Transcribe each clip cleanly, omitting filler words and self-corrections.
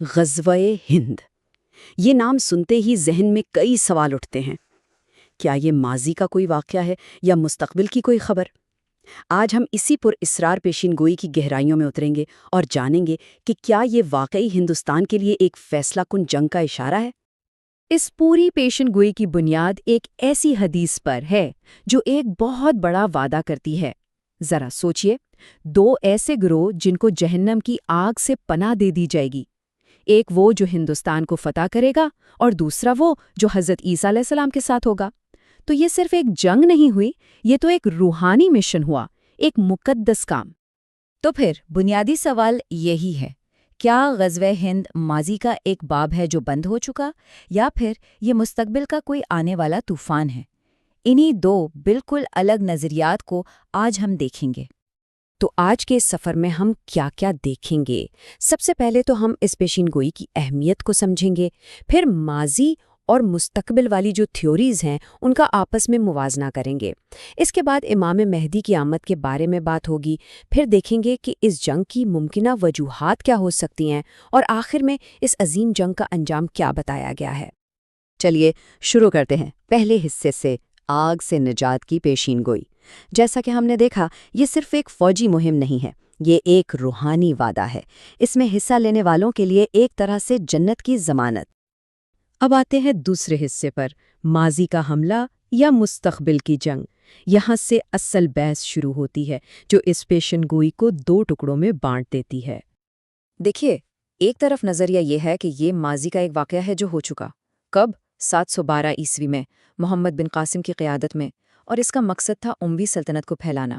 غزوہ ہند، یہ نام سنتے ہی ذہن میں کئی سوال اٹھتے ہیں۔ کیا یہ ماضی کا کوئی واقعہ ہے یا مستقبل کی کوئی خبر؟ آج ہم اسی پر اسرار پیشین گوئی کی گہرائیوں میں اتریں گے اور جانیں گے کہ کیا یہ واقعی ہندوستان کے لیے ایک فیصلہ کن جنگ کا اشارہ ہے؟ اس پوری پیشن گوئی کی بنیاد ایک ایسی حدیث پر ہے جو ایک بہت بڑا وعدہ کرتی ہے۔ ذرا سوچئے، دو ایسے گروہ جن کو جہنم کی آگ سے پناہ دے دی جائے گی، ایک وہ جو ہندوستان کو فتح کرے گا اور دوسرا وہ جو حضرت عیسیٰ علیہ السلام کے ساتھ ہوگا۔ تو یہ صرف ایک جنگ نہیں ہوئی، یہ تو ایک روحانی مشن ہوا، ایک مقدس کام۔ تو پھر بنیادی سوال یہی ہے، کیا غزوہ ہند ماضی کا ایک باب ہے جو بند ہو چکا، یا پھر یہ مستقبل کا کوئی آنے والا طوفان ہے؟ انہی دو بالکل الگ نظریات کو آج ہم دیکھیں گے۔ تو آج کے اس سفر میں ہم کیا کیا دیکھیں گے؟ سب سے پہلے تو ہم اس پیشین گوئی کی اہمیت کو سمجھیں گے، پھر ماضی اور مستقبل والی جو تھیوریز ہیں ان کا آپس میں موازنہ کریں گے۔ اس کے بعد امام مہدی کی آمد کے بارے میں بات ہوگی، پھر دیکھیں گے کہ اس جنگ کی ممکنہ وجوہات کیا ہو سکتی ہیں، اور آخر میں اس عظیم جنگ کا انجام کیا بتایا گیا ہے۔ چلیے شروع کرتے ہیں پہلے حصے سے، آگ سے نجات کی پیشین گوئی۔ جیسا کہ ہم نے دیکھا، یہ صرف ایک فوجی مہم نہیں ہے، یہ ایک روحانی وعدہ ہے۔ اس میں حصہ لینے والوں کے لیے ایک طرح سے جنت کی ضمانت۔ اب آتے ہیں دوسرے حصے پر، ماضی کا حملہ یا مستقبل کی جنگ۔ یہاں سے اصل بحث شروع ہوتی ہے جو اس پیشن گوئی کو دو ٹکڑوں میں بانٹ دیتی ہے۔ دیکھیے، ایک طرف نظریہ یہ ہے کہ یہ ماضی کا ایک واقعہ ہے جو ہو چکا۔ کب؟ 712 عیسوی میں محمد بن قاسم کی قیادت میں، اور اس کا مقصد تھا اموی سلطنت کو پھیلانا۔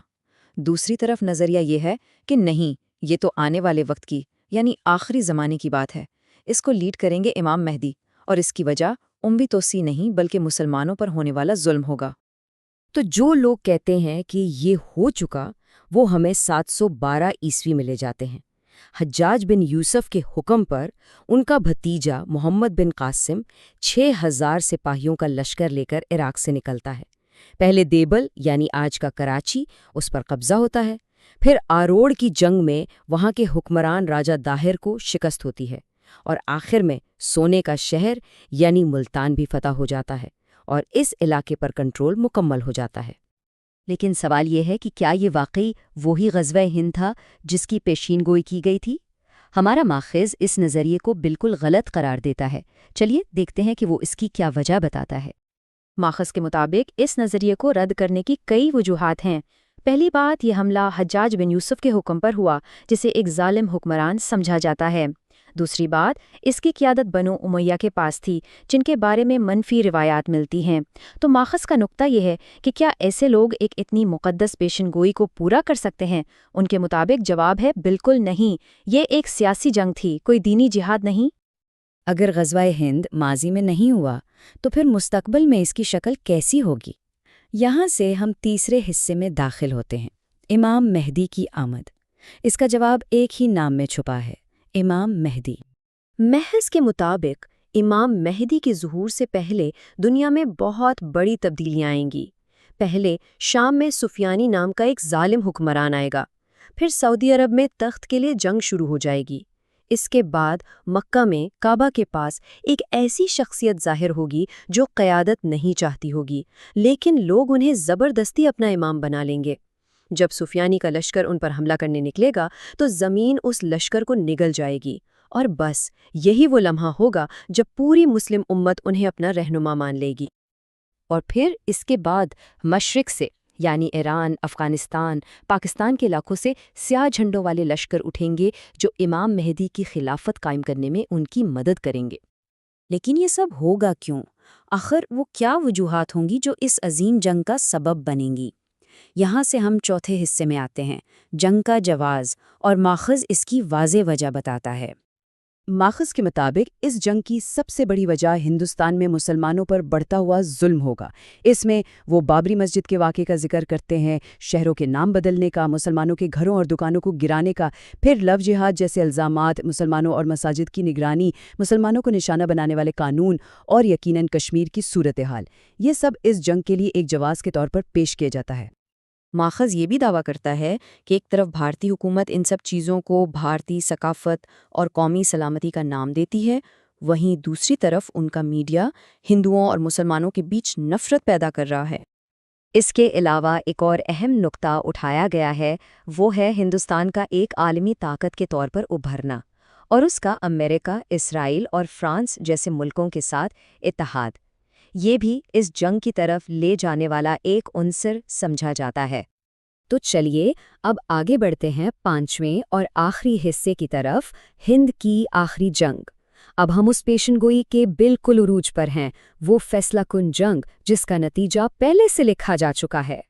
دوسری طرف نظریہ یہ ہے کہ نہیں، یہ تو آنے والے وقت کی، یعنی آخری زمانے کی بات ہے۔ اس کو لیڈ کریں گے امام مہدی، اور اس کی وجہ اموی توسیع نہیں بلکہ مسلمانوں پر ہونے والا ظلم ہوگا۔ تو جو لوگ کہتے ہیں کہ یہ ہو چکا، وہ ہمیں 712 عیسوی میں لے جاتے ہیں۔ حجاج بن یوسف کے حکم پر ان کا بھتیجا محمد بن قاسم 6000 سپاہیوں کا لشکر لے کر عراق سے نکلتا ہے۔ پہلے دیبل یعنی آج کا کراچی، اس پر قبضہ ہوتا ہے، پھر آروڑ کی جنگ میں وہاں کے حکمران راجہ داہر کو شکست ہوتی ہے، اور آخر میں سونے کا شہر یعنی ملتان بھی فتح ہو جاتا ہے، اور اس علاقے پر کنٹرول مکمل ہو جاتا ہے۔ لیکن سوال یہ ہے کہ کیا یہ واقعی وہی غزوہ ہند تھا جس کی پیشین گوئی کی گئی تھی؟ ہمارا ماخذ اس نظریے کو بالکل غلط قرار دیتا ہے۔ چلیے دیکھتے ہیں کہ وہ اس کی کیا وجہ بتاتا ہے۔ ماخذ کے مطابق اس نظریے کو رد کرنے کی کئی وجوہات ہیں۔ پہلی بات، یہ حملہ حجاج بن یوسف کے حکم پر ہوا، جسے ایک ظالم حکمران سمجھا جاتا ہے۔ دوسری بات، اس کی قیادت بنو امیہ کے پاس تھی، جن کے بارے میں منفی روایات ملتی ہیں۔ تو ماخذ کا نقطہ یہ ہے کہ کیا ایسے لوگ ایک اتنی مقدس پیشن گوئی کو پورا کر سکتے ہیں؟ ان کے مطابق جواب ہے بالکل نہیں۔ یہ ایک سیاسی جنگ تھی، کوئی دینی جہاد نہیں۔ اگر غزوہ ہند ماضی میں نہیں ہوا، تو پھر مستقبل میں اس کی شکل کیسی ہوگی؟ یہاں سے ہم تیسرے حصے میں داخل ہوتے ہیں، امام مہدی کی آمد۔ اس کا جواب ایک ہی نام میں چھپا ہے، امام مہدی۔ محض کے مطابق امام مہدی کے ظہور سے پہلے دنیا میں بہت بڑی تبدیلیاں آئیں گی۔ پہلے شام میں سفیانی نام کا ایک ظالم حکمران آئے گا، پھر سعودی عرب میں تخت کے لیے جنگ شروع ہو جائے گی۔ اس کے بعد مکہ میں کعبہ کے پاس ایک ایسی شخصیت ظاہر ہوگی جو قیادت نہیں چاہتی ہوگی، لیکن لوگ انہیں زبردستی اپنا امام بنا لیں گے۔ جب سفیانی کا لشکر ان پر حملہ کرنے نکلے گا تو زمین اس لشکر کو نگل جائے گی، اور بس یہی وہ لمحہ ہوگا جب پوری مسلم امت انہیں اپنا رہنما مان لے گی۔ اور پھر اس کے بعد مشرق سے یعنی ایران، افغانستان، پاکستان کے علاقوں سے سیاہ جھنڈوں والے لشکر اٹھیں گے جو امام مہدی کی خلافت قائم کرنے میں ان کی مدد کریں گے۔ لیکن یہ سب ہوگا کیوں؟ آخر وہ کیا وجوہات ہوں گی جو اس عظیم جنگ کا سبب بنیں گی؟ یہاں سے ہم چوتھے حصے میں آتے ہیں، جنگ کا جواز، اور ماخذ اس کی واضح وجہ بتاتا ہے۔ ماخذ کے مطابق اس جنگ کی سب سے بڑی وجہ ہندوستان میں مسلمانوں پر بڑھتا ہوا ظلم ہوگا۔ اس میں وہ بابری مسجد کے واقعے کا ذکر کرتے ہیں، شہروں کے نام بدلنے کا، مسلمانوں کے گھروں اور دکانوں کو گرانے کا، پھر لو جہاد جیسے الزامات، مسلمانوں اور مساجد کی نگرانی، مسلمانوں کو نشانہ بنانے والے قانون، اور یقیناً کشمیر کی صورتحال۔ یہ سب اس جنگ کے لیے ایک جواز کے طور پر پیش کیا جاتا ہے۔ ماخذ یہ بھی دعویٰ کرتا ہے کہ ایک طرف بھارتی حکومت ان سب چیزوں کو بھارتی ثقافت اور قومی سلامتی کا نام دیتی ہے، وہیں دوسری طرف ان کا میڈیا ہندوؤں اور مسلمانوں کے بیچ نفرت پیدا کر رہا ہے۔ اس کے علاوہ ایک اور اہم نقطہ اٹھایا گیا ہے، وہ ہے ہندوستان کا ایک عالمی طاقت کے طور پر ابھرنا اور اس کا امریکہ، اسرائیل اور فرانس جیسے ملکوں کے ساتھ اتحاد۔ یہ بھی اس جنگ کی طرف لے جانے والا ایک عنصر سمجھا جاتا ہے۔ تو چلیے اب آگے بڑھتے ہیں 5ویں اور آخری حصے کی طرف، ہند کی آخری جنگ۔ اب ہم اس پیشن گوئی کے بالکل عروج پر ہیں، وہ فیصلہ کن جنگ جس کا نتیجہ پہلے سے لکھا جا چکا ہے۔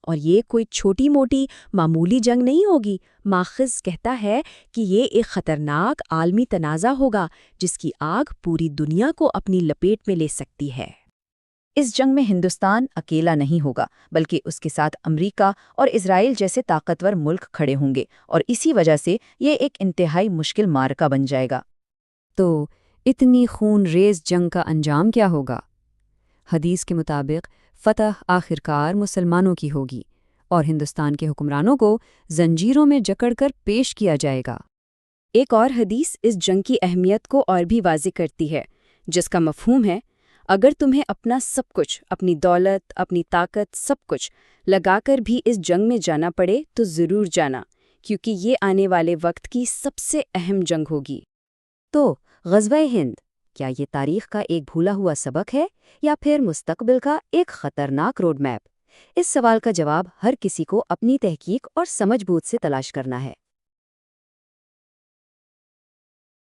اور یہ کوئی چھوٹی موٹی معمولی جنگ نہیں ہوگی۔ ماخذ کہتا ہے کہ یہ ایک خطرناک عالمی تنازع ہوگا جس کی آگ پوری دنیا کو اپنی لپیٹ میں لے سکتی ہے۔ اس جنگ میں ہندوستان اکیلا نہیں ہوگا، بلکہ اس کے ساتھ امریکہ اور اسرائیل جیسے طاقتور ملک کھڑے ہوں گے، اور اسی وجہ سے یہ ایک انتہائی مشکل معرکہ بن جائے گا۔ تو اتنی خون ریز جنگ کا انجام کیا ہوگا؟ حدیث کے مطابق فتح آخرکار مسلمانوں کی ہوگی اور ہندوستان کے حکمرانوں کو زنجیروں میں جکڑ کر پیش کیا جائے گا۔ ایک اور حدیث اس جنگ کی اہمیت کو اور بھی واضح کرتی ہے، جس کا مفہوم ہے، اگر تمہیں اپنا سب کچھ، اپنی دولت، اپنی طاقت، سب کچھ لگا کر بھی اس جنگ میں جانا پڑے تو ضرور جانا، کیونکہ یہ آنے والے وقت کی سب سے اہم جنگ ہوگی۔ تو غزوہ ہند کیا یہ تاریخ کا ایک بھولا ہوا سبق ہے یا پھر مستقبل کا ایک خطرناک روڈ میپ؟ اس سوال کا جواب ہر کسی کو اپنی تحقیق اور سمجھ بوجھ سے تلاش کرنا ہے۔